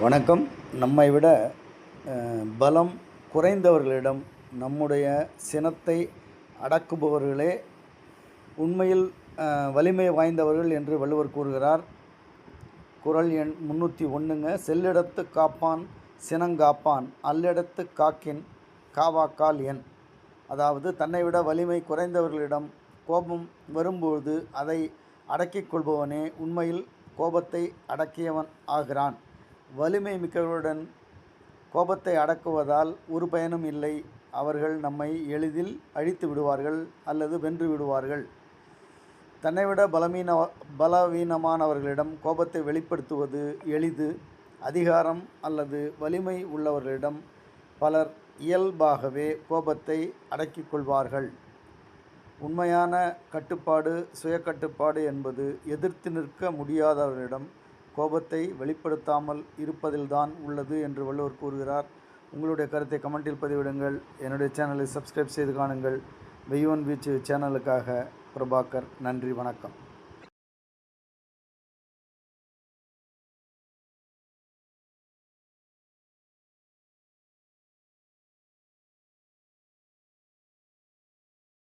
வணக்கம். நம்மை விட பலம் குறைந்தவர்களிடம் நம்முடைய சினத்தை அடக்குபவர்களே உண்மையில் வலிமை வாய்ந்தவர்கள் என்று வள்ளுவர் கூறுகிறார். குறள் எண் 301ங்க. செல்லிடத்து காப்பான் சினங்காப்பான் அல்லிடத்து காக்கின் காவாக்கால் எண். அதாவது தன்னை விட வலிமை குறைந்தவர்களிடம் கோபம் வரும்போது அதை அடக்கிக் கொள்பவனே உண்மையில் கோபத்தை அடக்கியவன் ஆகிறான். வலிமை மிக்கவர்களுடன் கோபத்தை அடக்குவதால் ஒரு பயனும் இல்லை. அவர்கள் நம்மை எளிதில் அழித்து விடுவார்கள் அல்லது வென்று விடுவார்கள். தன்னைவிட பலவீனமானவர்களிடம் கோபத்தை வெளிப்படுத்துவது எளிது. அதிகாரம் அல்லது வலிமை உள்ளவர்களிடம் பலர் இயல்பாகவே கோபத்தை அடக்கிக் கொள்வார்கள். உண்மையான கட்டுப்பாடு சுய கட்டுப்பாடு என்பது எதிர்த்து நிற்க முடியாதவர்களிடம் கோபத்தை வெளிப்படுத்தாமல் இருப்பதில்தான் உள்ளது என்று வள்ளுவர் கூறுகிறார். உங்களுடைய கருத்தை கமெண்டில் பதிவிடுங்கள். என்னுடைய சேனலை சப்ஸ்கிரைப் செய்து காணுங்கள். வெய்யோன் வீச்சு சேனலுக்காக பிரபாகர். நன்றி, வணக்கம்.